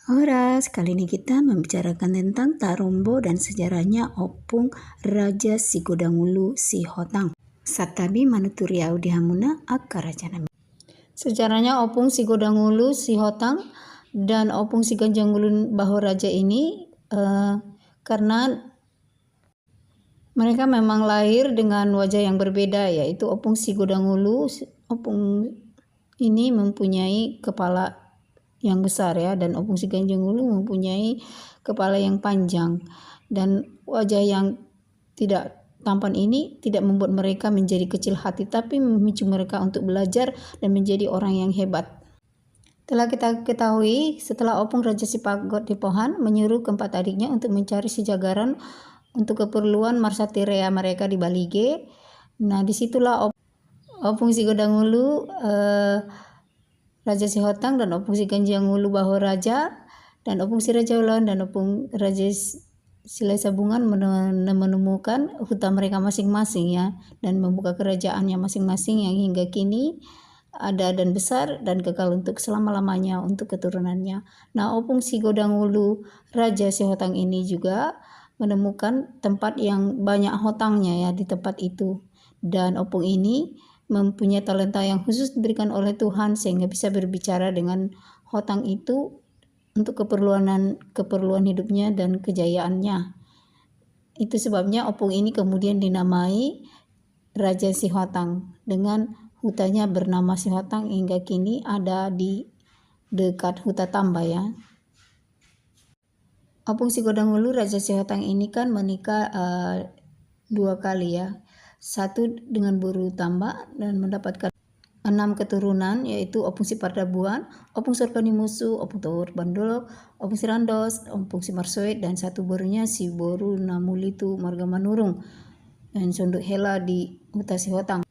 Horas, kali ini kita membicarakan tentang Tarombo dan sejarahnya Opung Raja Sigodangulu Sihotang. Satabi manuturi audihamuna akarajanami. Sejarahnya Opung Sigodangulu Sihotang dan Opung Siganjanggulu Bahoraja ini karena mereka memang lahir dengan wajah yang berbeda, yaitu Opung Sigodangulu. Opung ini mempunyai kepala yang besar dan Opung Siganjanggulu mempunyai kepala yang panjang, dan wajah yang tidak tampan ini tidak membuat mereka menjadi kecil hati, tapi memicu mereka untuk belajar dan menjadi orang yang hebat. Telah kita ketahui, setelah Opung Raja Sipagot Dipohan menyuruh keempat adiknya untuk mencari sejagaran untuk keperluan Marsatirea mereka di Balige. Nah, disitulah Opung Sigodangulu Raja Sihotang dan Opung Siganjanggulu Bahoraja dan Opung Sirajaulan dan Opung Raja Silai Sabungan menemukan hutan mereka masing-masing dan membuka kerajaannya masing-masing yang hingga kini ada dan besar dan kekal untuk selama-lamanya untuk keturunannya. Nah, Opung Sigodangulu Raja Sihotang ini juga menemukan tempat yang banyak hotangnya di tempat itu, dan Opung ini mempunyai talenta yang khusus diberikan oleh Tuhan sehingga bisa berbicara dengan hotang itu untuk keperluan hidupnya dan kejayaannya. Itu sebabnya Opung ini kemudian dinamai Raja Sihotang dengan hutannya bernama Sihotang hingga kini ada di dekat Huta Tamba Opung Sigodangulu Raja Sihotang ini kan menikah 2 kali Satu dengan Buru Tamba dan mendapatkan 6 keturunan, yaitu Opung Sipardabuan, Opung Sorkanimusu, Opung Tawur Bandolo, Opung Sirandos, Opung Simarsoet, dan satu borunya si Boru Namulitu Margamanurung dan Sonduk Hela di Huta Sihotang.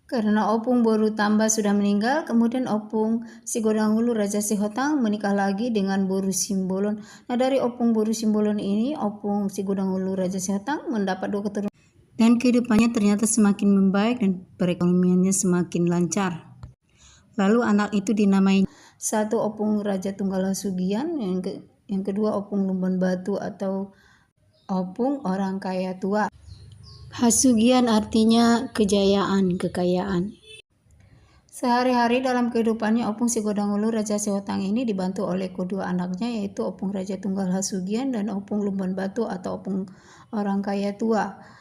Karena Opung Boru Tamba sudah meninggal, kemudian Opung Sigodangulu Raja Sihotang menikah lagi dengan Boru Simbolon. Nah, dari Opung Boru Simbolon ini, Opung Sigodangulu Raja Sihotang mendapat 2 keturunan. Dan kehidupannya ternyata semakin membaik dan perekonomiannya semakin lancar. Lalu anak itu dinamai satu Opung Raja Tunggal Hasugian, yang kedua Opung Lumban Batu atau Opung Orang Kaya Tua. Hasugian artinya kejayaan, kekayaan. Sehari-hari dalam kehidupannya Opung Sigodangulu Raja Sihotang ini dibantu oleh kedua anaknya, yaitu Opung Raja Tunggal Hasugian dan Opung Lumban Batu atau Opung Orang Kaya Tua.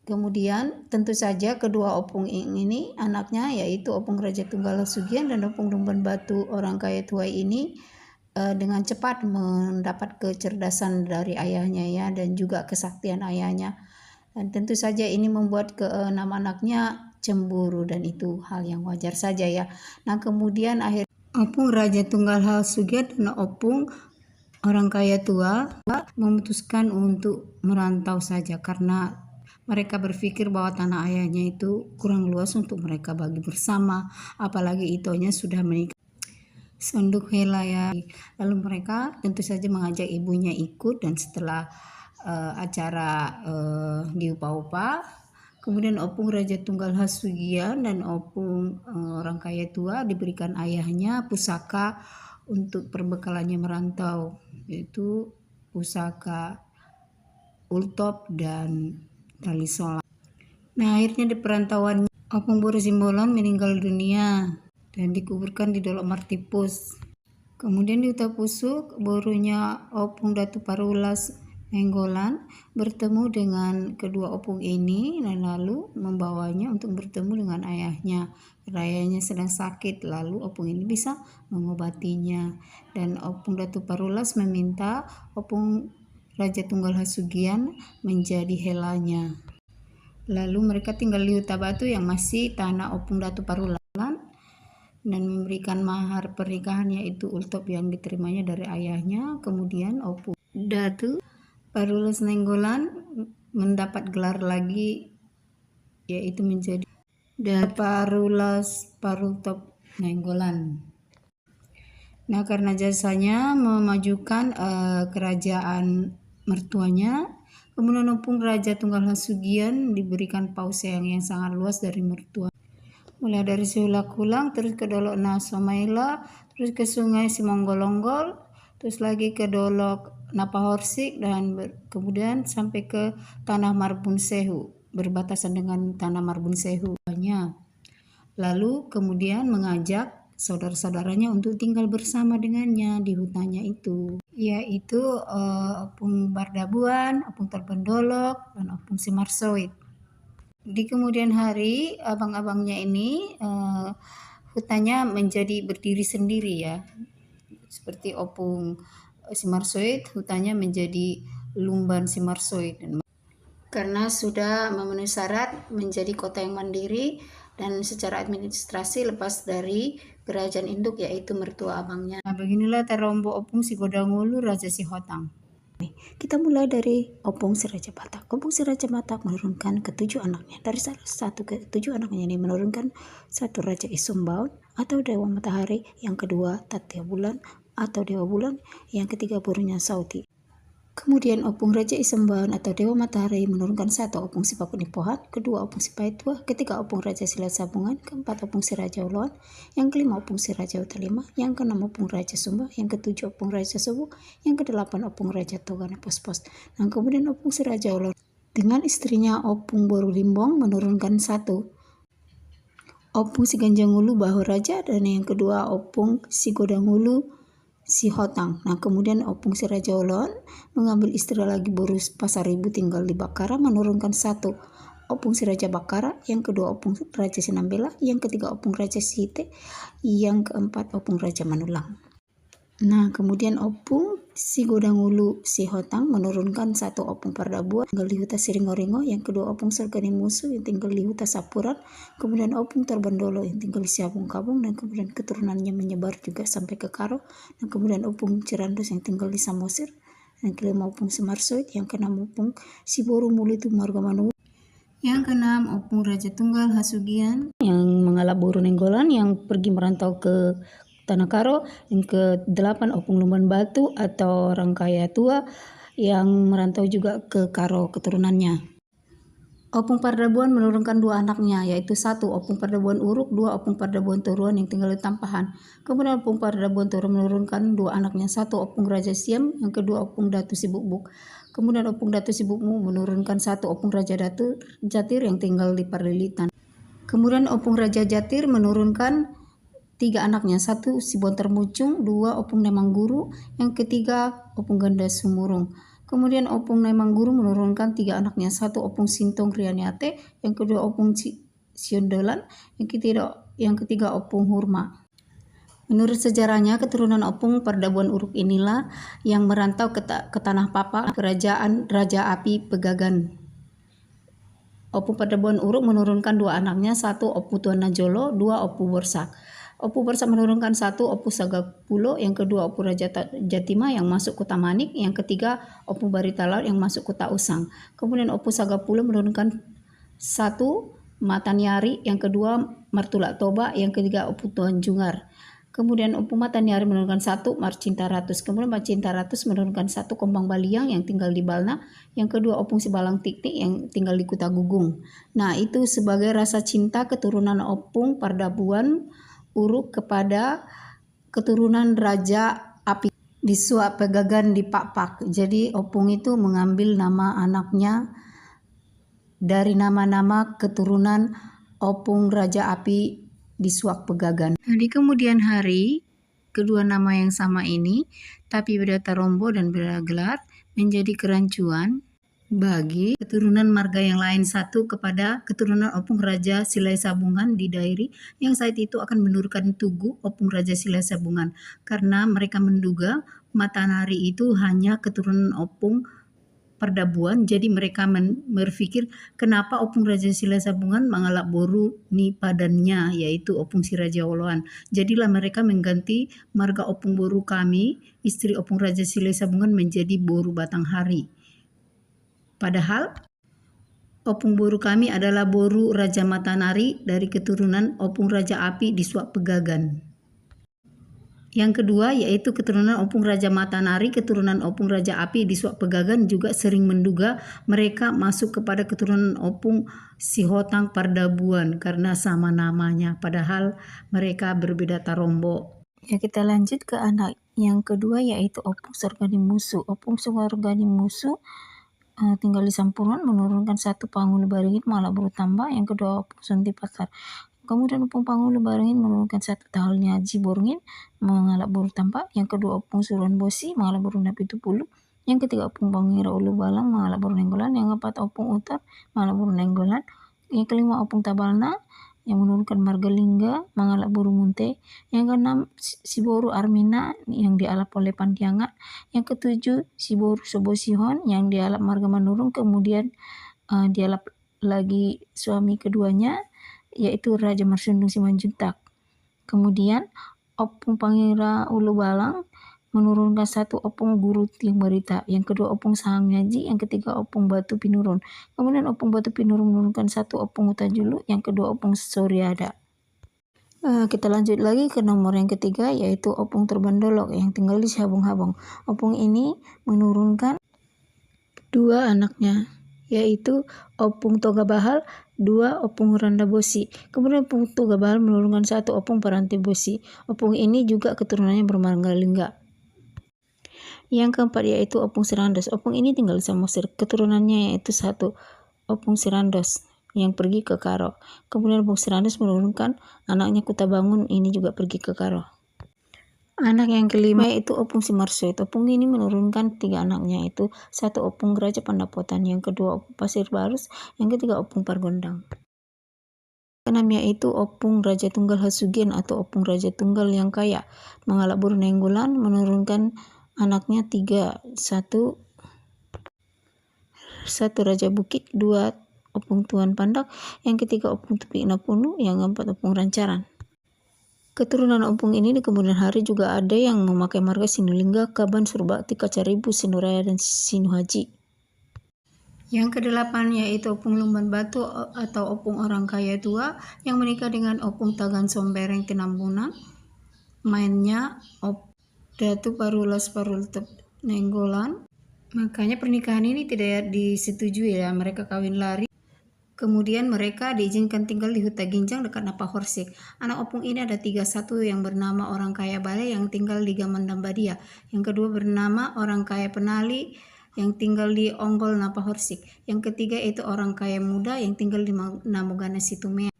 Kemudian tentu saja kedua Opung ini anaknya, yaitu Opung Raja Tunggal Hasugian dan Opung Lumban Batu Orang Kaya Tua ini dengan cepat mendapat kecerdasan dari ayahnya dan juga kesaktian ayahnya. Dan tentu saja ini membuat keenam anaknya cemburu, dan itu hal yang wajar saja Nah, kemudian akhirnya Opung Raja Tunggal Hasugian dan Opung Orang Kaya Tua memutuskan untuk merantau saja karena mereka berpikir bahwa tanah ayahnya itu kurang luas untuk mereka bagi bersama, apalagi itonya sudah menikah. Sonduk Hela Lalu mereka tentu saja mengajak ibunya ikut, dan setelah acara diupa-upa, kemudian Opung Raja Tunggal Hasugian dan Opung Orang Kaya Tua diberikan ayahnya pusaka untuk perbekalannya merantau, yaitu pusaka ultop dan tali solang. Nah, akhirnya di perantauan Opung Boru Simbolon meninggal dunia dan dikuburkan di Dolok Martipus. Kemudian di Huta Pusuk, borunya Opung Datu Parulas Nenggolan bertemu dengan kedua Opung ini dan lalu membawanya untuk bertemu dengan ayahnya. Karena ayahnya sedang sakit, lalu Opung ini bisa mengobatinya. Dan Opung Datu Parulas meminta Opung Raja Tunggal Hasugian menjadi helanya. Lalu mereka tinggal di Huta Batu yang masih tanah Opung Datu Parulan dan memberikan mahar pernikahan, yaitu ultop yang diterimanya dari ayahnya. Kemudian Opung Datu Parulas Nenggolan mendapat gelar lagi, yaitu menjadi Datu Parulas Parultop Nenggolan. Nah, karena jasanya memajukan kerajaan mertuanya, kemudian Opung Raja Tunggal Hasugian diberikan pausayang yang sangat luas dari mertua. Mulai dari Sihulak Hulang, terus ke Dolok Nasomaila, terus ke Sungai Simonggolonggol, terus lagi ke Dolok Napahorsik, dan kemudian sampai ke Tanah Marbun Sehu, berbatasan dengan Tanah Marbun Sehu. Lalu kemudian mengajak saudara-saudaranya untuk tinggal bersama dengannya di hutannya itu, yaitu Opung Bardabuan, Opung Terbendolok, dan Opung Simarsoid. Di kemudian hari, abang-abangnya ini hutannya menjadi berdiri sendiri ya. Seperti Opung Simarsoid, hutannya menjadi Lumban Simarsoid. Karena sudah memenuhi syarat menjadi kota yang mandiri dan secara administrasi lepas dari kerajaan induk, yaitu mertua abangnya. Nah, beginilah Tarombo Opung Sigodangulu Raja Sihotang. Kita mulai dari Opung Si Raja Batak. Opung Si Raja Batak menurunkan ketujuh anaknya. Dari salah satu ketujuh anaknya ini menurunkan satu Raja Isumbaun atau Dewa Matahari, yang kedua Tatia Bulan atau Dewa Bulan, yang ketiga Burunya Sauti. Kemudian Opung Raja Isumbaun atau Dewa Matahari menurunkan satu Opung Si Papunipohan, kedua Opung Si Paitua, ketiga Opung Raja Sila Sabungan, keempat Opung Si Raja Uloan, yang kelima Opung Si Raja Utalima, yang keenam Opung Raja Sumba, yang ketujuh Opung Raja Subu, yang kedelapan Opung Raja Togana Pospos. Dan kemudian Opung Si Raja Uloan dengan istrinya Opung Boru Limbong menurunkan satu Opung Si Ganjangulu Bahu Raja, dan yang kedua Opung Si Godangulu Sihotang. Nah, kemudian Opung Si Raja Uloan mengambil istri lagi Boru Pasaribu tinggal di Bakara, menurunkan satu Opung Si Raja Bakara, yang kedua Opung Raja Sinambela, yang ketiga Opung Raja Site, yang keempat Opung Raja Manulang. Nah, kemudian Opung Si Godangulu Sihotang menurunkan satu Opung Pardabuan tinggal di Huta Siringoringo, yang kedua Opung Sergani Musu yang tinggal di Huta Sapuran, kemudian Opung Terbendolo yang tinggal di Siabung Kabung, dan kemudian keturunannya menyebar juga sampai ke Karo, dan kemudian Opung Cirandos yang tinggal di Samosir, yang kelima Opung Simarsoid, yang keenam Opung Si Boru Mulitu Margamanu, yang keenam Opung Raja Tunggal Hasugian yang mengalap Boru Nenggolan yang pergi merantau ke Tanah Karo, yang ke-8 Opung Lumban Batu atau Rangkaya Tua yang merantau juga ke Karo keturunannya. Opung Pardabuan menurunkan dua anaknya, yaitu satu Opung Pardabuan Uruk, dua Opung Pardabuan Toruan yang tinggal di Tampahan. Kemudian Opung Pardabuan Toruan menurunkan dua anaknya, satu Opung Raja Siam, yang kedua Opung Datu Sibukbuk. Kemudian Opung Datu Sibukmu menurunkan satu Opung Raja Datu Jatir yang tinggal di Parlilitan. Kemudian Opung Raja Jatir menurunkan tiga anaknya, satu Si Bontar Mucung, dua Opung Nemangguru, yang ketiga Opung Ganda Sumurung. Kemudian Opung Nemangguru menurunkan tiga anaknya, satu Opung Sintong Rianiate, yang kedua Opung Siondolan, yang ketiga Opung Hurma. Menurut sejarahnya, keturunan Opung Pardabuan Uruk inilah yang merantau ke Tanah Papa, kerajaan Raja Api Pegagan. Opung Pardabuan Uruk menurunkan dua anaknya, satu Opung Tuan Najolo, dua Opung Borsak. Opung Borsak menurunkan satu Opung Sagapulo, yang kedua Opung Raja Jatima yang masuk kota Manik, yang ketiga Opung Barita Laut yang masuk kota Usang. Kemudian Opung Sagapulo menurunkan satu Matanyari, yang kedua Martulak Toba, yang ketiga Opung Tuan Jungar. Kemudian Opung Matanyari menurunkan satu Marcinta Ratus. Kemudian Marcinta Ratus menurunkan satu Kombang Baliang yang tinggal di Balna, yang kedua Opung Sibalang Tiktik yang tinggal di Kuta Gugung. Nah, itu sebagai rasa cinta keturunan Opung Pardabuan Uruk kepada keturunan Raja Api di Suak Pegagan di Pakpak. Jadi Opung itu mengambil nama anaknya dari nama-nama keturunan Opung Raja Api di Suak Pegagan. Nah, di kemudian hari, kedua nama yang sama ini, tapi beda tarombo dan beda gelar, menjadi kerancuan bagi keturunan marga yang lain, satu kepada keturunan Opung Raja Silai Sabungan di Dairi yang saat itu akan menurunkan tugu Opung Raja Silai Sabungan, karena mereka menduga Matanari itu hanya keturunan Opung Pardabuan. Jadi mereka berpikir kenapa Opung Raja Silai Sabungan mengalap Boru ni padannya, yaitu Opung Si Raja Uloan. Jadilah mereka mengganti marga Opung Boru kami, istri Opung Raja Silai Sabungan, menjadi Boru Batanghari. Padahal Opung Boru kami adalah Boru Raja Matanari dari keturunan Opung Raja Api di Suak Pegagan. Yang kedua yaitu keturunan Opung Raja Matanari, keturunan Opung Raja Api di Suak Pegagan juga sering menduga mereka masuk kepada keturunan Opung Sihotang Pardabuan karena sama namanya, padahal mereka berbeda tarombo. Ya, kita lanjut ke anak Yang kedua yaitu Opung Sorganimusu. Opung Sorganimusu tinggal di Sampurun, menurunkan 1 Pangulu Baringin Mala Buru Tamba. Yang kedua Opung Sonti Pasar. Kemudian Opung Pangulu Baringin menurunkan 1 Tahalnya Haji Borngin mengalap Buru Tamba. Yang kedua Opung Suruhan Bosi mengalap Buru Napi Tupulu. Yang ketiga Opung Pangira Ulu Balang mengalap Buru Nenggolan. Yang keempat Opung Utar mengalap Buru Nenggolan. Yang kelima Opung Tabalna yang menurunkan Margalingga mengalap Buru Munte. Yang keenam Siboru Armina yang dialap oleh Pandiangat. Yang ketujuh Siboru Sobosihon yang dialap Marga Manurung, kemudian dialap lagi suami keduanya yaitu Raja Marsundung Simanjuntak. Kemudian Opung Pangira Ulu Balang menurunkan 1 Opung Guru Tiang Barita. Yang kedua Opung Sahang Nyaji. Yang ketiga Opung Batu Pinurun. Kemudian Opung Batu Pinurun menurunkan 1 Opung Utajulu. Yang kedua Opung Soriada. Kita lanjut lagi ke nomor yang ketiga yaitu Opung Terbandolok yang tinggal di Habong-Habong. Opung ini menurunkan 2 anaknya yaitu Opung Toga Bahal, 2 Opung Randa Bosi. Kemudian Opung Toga Bahal menurunkan 1 Opung Paranti Bosi. Opung ini juga keturunannya bermargalingga. Yang keempat yaitu Opung Sirandos. Opung ini tinggal di Samosir. Keturunannya yaitu 1 Opung Sirandos yang pergi ke Karo. Kemudian Opung Sirandos menurunkan anaknya Kutabangun, ini juga pergi ke Karo. Anak yang kelima yaitu Opung Simarsoit. Opung ini menurunkan 3 anaknya yaitu 1 Opung Raja Pandapotan, yang kedua Opung Pasir Barus, yang ketiga Opung Pargondang. Keenam yaitu Opung Raja Tunggal Hasugen atau Opung Raja Tunggal yang kaya mengalap Buru Nenggolan, menurunkan anaknya 3, 1 Raja Bukit, 2 Opung Tuan Pandak, yang ketiga Opung Tupik Napunu, yang keempat Opung Rancaran. Keturunan Opung ini di kemudian hari juga ada yang memakai marga Sinulingga, Kaban, Surbakti, Kacaribu, Sinuraya, dan Sinuhaji. Yang kedelapan yaitu Opung Lumban Batu atau Opung Orang Kaya Tua yang menikah dengan Opung Tagan Sombereng Tinambunan. Mainnya Datu Parulas Parultep Nenggolan. Makanya pernikahan ini tidak disetujui ya, mereka kawin lari. Kemudian mereka diizinkan tinggal di Huta Ginjang dekat Napa Horsik. Anak Opung ini ada 3, 1 yang bernama Orang Kaya Bale yang tinggal di Gamandang Badia. Yang kedua bernama Orang Kaya Penali yang tinggal di Onggol Napa Horsik. Yang ketiga itu Orang Kaya Muda yang tinggal di Namugana Situmea.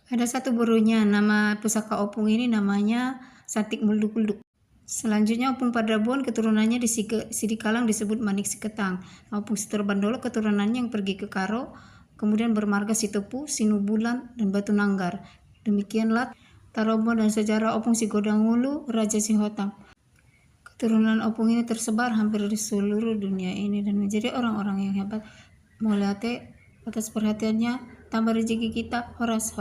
Ada 1 burunya, nama pusaka Opung ini namanya Satik Mulduk-Mulduk. Selanjutnya Opung Padrabon keturunannya di Sidikalang disebut Manik Siketang. Opung Terbandolok keturunannya yang pergi ke Karo, kemudian bermarga Sitopu, Sinubulan, dan Batu Nanggar. Demikianlah Tarobon dan sejarah Opung Sigodangulu, Raja Sihotang. Keturunan Opung ini tersebar hampir di seluruh dunia ini dan menjadi orang-orang yang hebat. Mulate atas perhatiannya, tambah rezeki kita, horas.